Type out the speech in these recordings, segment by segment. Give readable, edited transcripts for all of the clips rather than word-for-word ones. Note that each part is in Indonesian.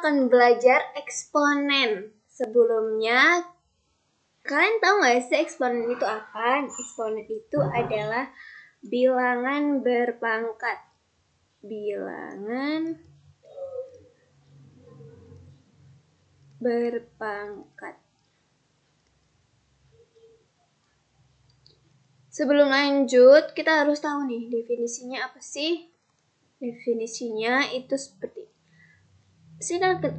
akan belajar eksponen. Sebelumnya, kalian tahu nggak sih eksponen itu apa? Eksponen itu adalah bilangan berpangkat. Bilangan berpangkat. Sebelum lanjut, kita harus tahu nih definisinya apa sih? Definisinya itu seperti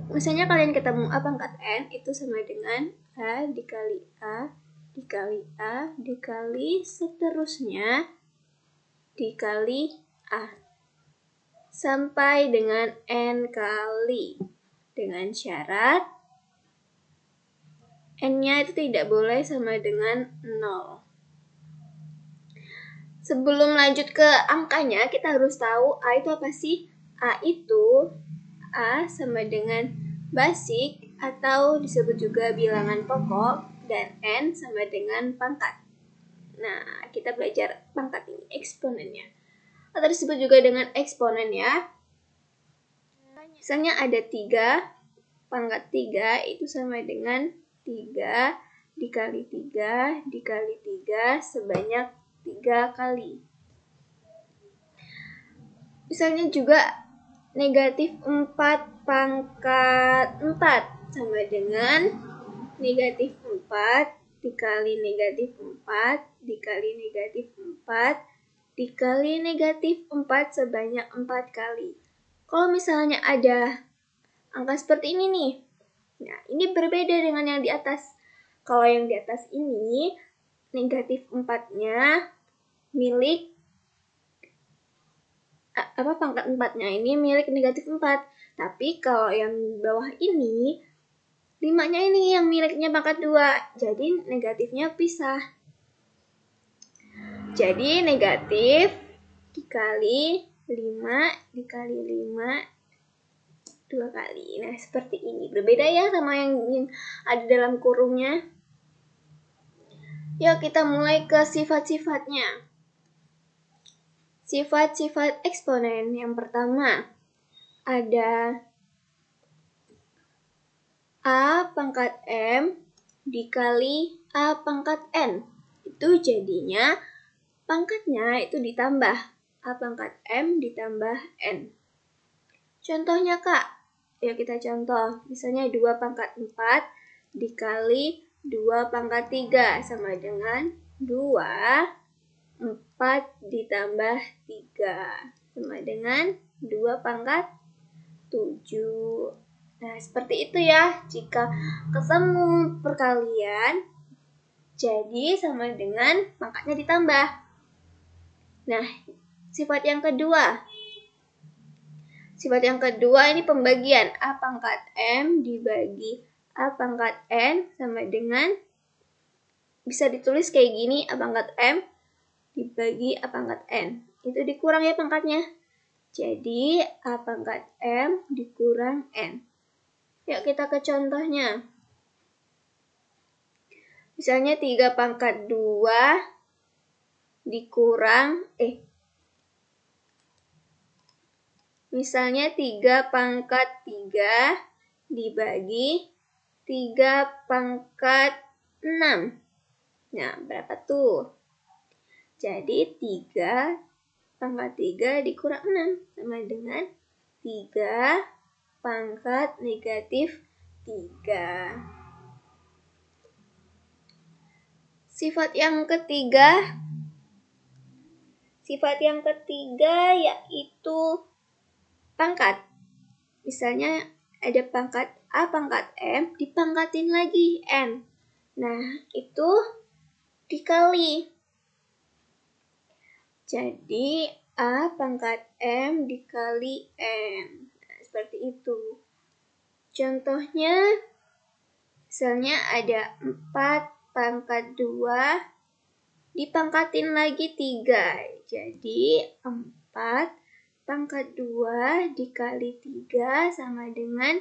misalnya kalian ketemu A pangkat N itu sama dengan A dikali A dikali A dikali seterusnya dikali A sampai dengan N kali, dengan syarat N-nya itu tidak boleh sama dengan 0. Sebelum lanjut ke angkanya, kita harus tahu A itu apa sih? A sama dengan basic atau disebut juga bilangan pokok, dan N sama dengan pangkat. Nah, kita belajar pangkat ini, eksponennya. Atau disebut juga dengan eksponen ya. Misalnya ada 3, pangkat 3 itu sama dengan 3 dikali 3 dikali 3 sebanyak 3 kali. Misalnya juga negatif 4 pangkat 4 sama dengan negatif 4 dikali negatif 4 dikali negatif 4 dikali negatif 4 sebanyak 4 kali. Kalau misalnya ada angka seperti ini nih, nah ini berbeda dengan yang di atas. Kalau yang di atas ini, negatif 4-nya milik pangkat 4-nya ini milik negatif 4. Tapi kalau yang bawah ini, 5-nya ini yang miliknya pangkat 2. Jadi negatifnya pisah. Jadi negatif dikali 5 dikali 5 2 kali. Nah, seperti ini. Berbeda ya sama yang ada dalam kurungnya. Yuk kita mulai ke sifat-sifatnya. Sifat-sifat eksponen yang pertama ada A pangkat M dikali A pangkat N. Itu jadinya pangkatnya itu ditambah A pangkat M ditambah N. Contohnya Kak, ya kita contoh. Misalnya 2 pangkat 4 dikali 2 pangkat 3 sama dengan 2 4 ditambah 3 sama dengan 2 pangkat 7. Nah, seperti itu ya. Jika ketemu perkalian, jadi sama dengan pangkatnya ditambah. Nah, sifat yang kedua. Sifat yang kedua ini pembagian. A pangkat M dibagi A pangkat N sama dengan, bisa ditulis kayak gini, A pangkat M dibagi A pangkat N. Itu dikurang ya pangkatnya. Jadi A pangkat M dikurang N. Yuk kita ke contohnya. Misalnya 3 pangkat 2 dikurang misalnya 3 pangkat 3 dibagi 3 pangkat 6. Nah, berapa tuh? Jadi 3 pangkat 3 dikurang 6 sama dengan 3 pangkat negatif 3. Sifat yang ketiga yaitu pangkat. Misalnya ada pangkat A pangkat M dipangkatin lagi N. Nah, itu dikali. Jadi A pangkat M dikali N. Nah, seperti itu. Contohnya, misalnya ada 4 pangkat 2 dipangkatin lagi 3. Jadi 4 pangkat 2 dikali 3 sama dengan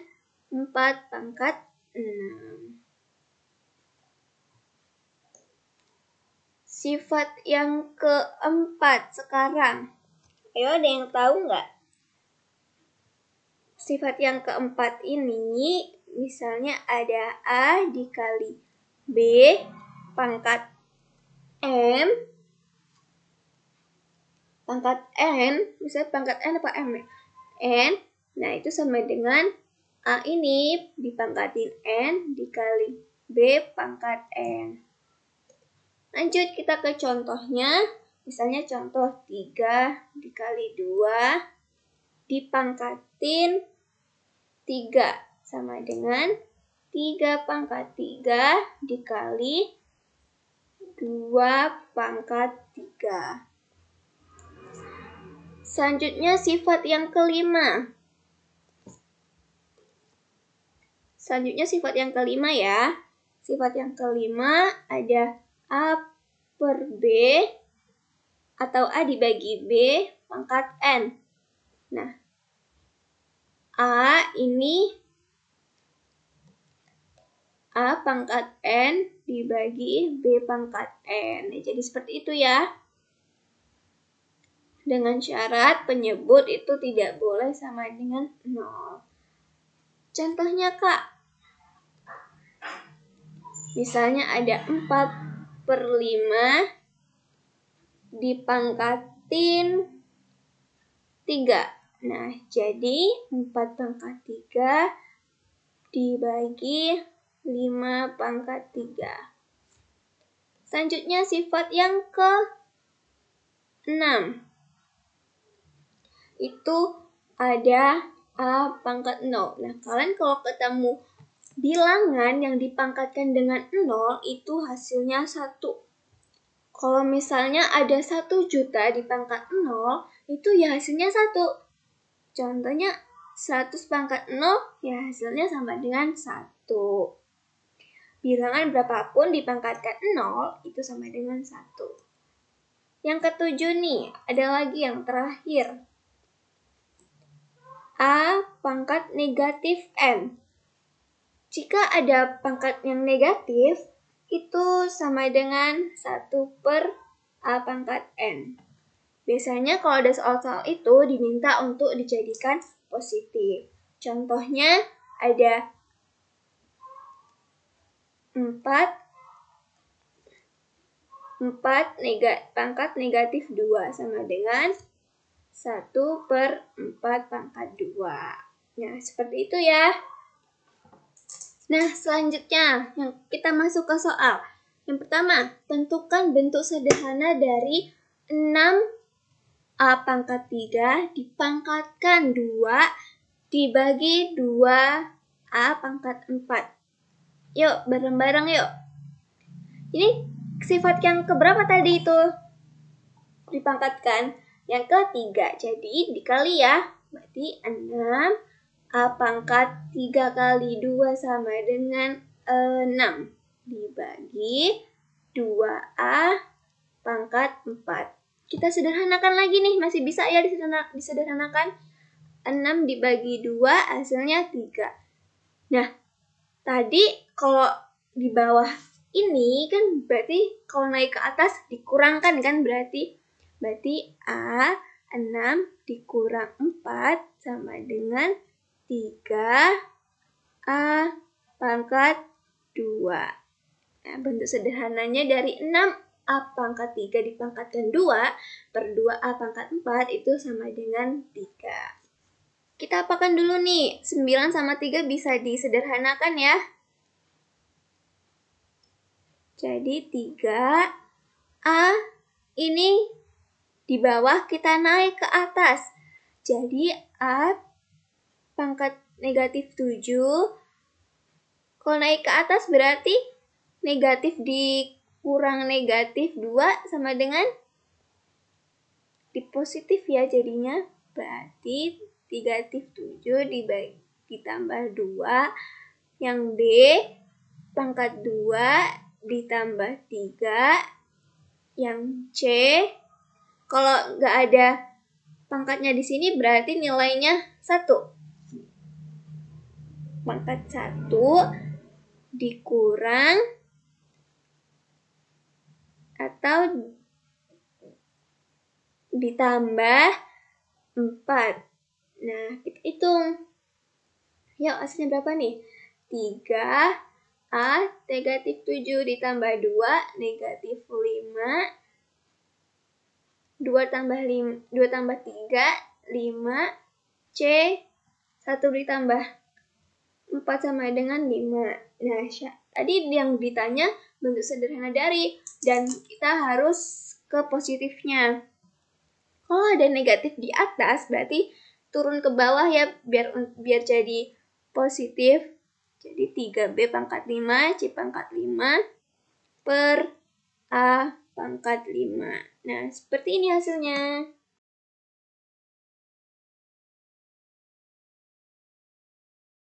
4 pangkat 6. Sifat yang keempat sekarang. Ayo, ada yang tahu nggak? sifat yang keempat ini, misalnya ada A dikali B pangkat M, pangkat N, misalnya pangkat N apa M ya? N, nah itu sama dengan A ini dipangkatin N dikali B pangkat N. Lanjut kita ke contohnya, misalnya contoh 3 dikali 2 dipangkatin 3 sama dengan 3 pangkat 3 dikali 2 pangkat 3. Selanjutnya sifat yang kelima. Ya. Sifat yang kelima ada A per B atau A dibagi B pangkat N. Nah, A ini A pangkat N dibagi B pangkat N. Jadi seperti itu ya. Dengan syarat penyebut itu tidak boleh sama dengan 0. Contohnya Kak. Misalnya ada 4 per 5 dipangkatin 3. Nah, jadi 4 pangkat 3 dibagi 5 pangkat 3. Selanjutnya sifat yang ke-6. Itu ada A pangkat 0. Nah, kalian kalau ketemu bilangan yang dipangkatkan dengan 0, itu hasilnya 1. Kalau misalnya ada 1 juta dipangkat 0, itu ya hasilnya 1. Contohnya 100 pangkat 0, ya hasilnya sama dengan 1. Bilangan berapapun dipangkatkan 0, itu sama dengan 1. Yang ketujuh nih, ada lagi yang terakhir. A pangkat negatif N. Jika ada pangkat yang negatif, itu sama dengan 1 per A pangkat N. Biasanya kalau ada soal-soal itu diminta untuk dijadikan positif. Contohnya ada 4 pangkat negatif 2 sama dengan 1 per 4 pangkat 2. Nah, seperti itu ya. Nah, selanjutnya yang kita masuk ke soal. Yang pertama, tentukan bentuk sederhana dari 6 A pangkat 3 dipangkatkan 2 dibagi 2 A pangkat 4. Yuk, bareng-bareng yuk. Ini sifat yang keberapa tadi itu dipangkatkan? Yang ketiga, jadi dikali ya. Berarti 6 A pangkat 3 kali 2 sama dengan 6. Dibagi 2A pangkat 4. Kita sederhanakan lagi nih, masih bisa ya disederhanakan. 6 dibagi 2 hasilnya 3. Nah, tadi kalau di bawah ini kan berarti kalau naik ke atas dikurangkan kan berarti A 6 dikurang 4 sama dengan 3A pangkat 2. Nah, bentuk sederhananya dari 6A pangkat 3 dipangkatkan 2 per 2A pangkat 4 itu sama dengan 3. Kita apakan dulu nih, 9 sama 3 bisa disederhanakan ya. Jadi 3A ini di bawah kita naik ke atas. Jadi A pangkat negatif 7. Kalau naik ke atas berarti negatif dikurang negatif 2 sama dengan di positif ya jadinya. Berarti negatif 7 ditambah 2. Yang B pangkat 2 ditambah 3. Yang C kalau nggak ada pangkatnya di sini berarti nilainya 1. Pangkat 1 dikurang atau ditambah 4. Nah, kita hitung. Yuk, hasilnya berapa nih? 3, A negatif 7 ditambah 2, negatif 5. 2 tambah 3, 5. C, 1 ditambah 4 sama dengan 5. Nah, tadi yang ditanya bentuk sederhana dari, dan kita harus ke positifnya. Kalau ada negatif di atas, berarti turun ke bawah ya, biar jadi positif. Jadi 3B pangkat 5, C pangkat 5, per A pangkat 5. Nah, seperti ini hasilnya.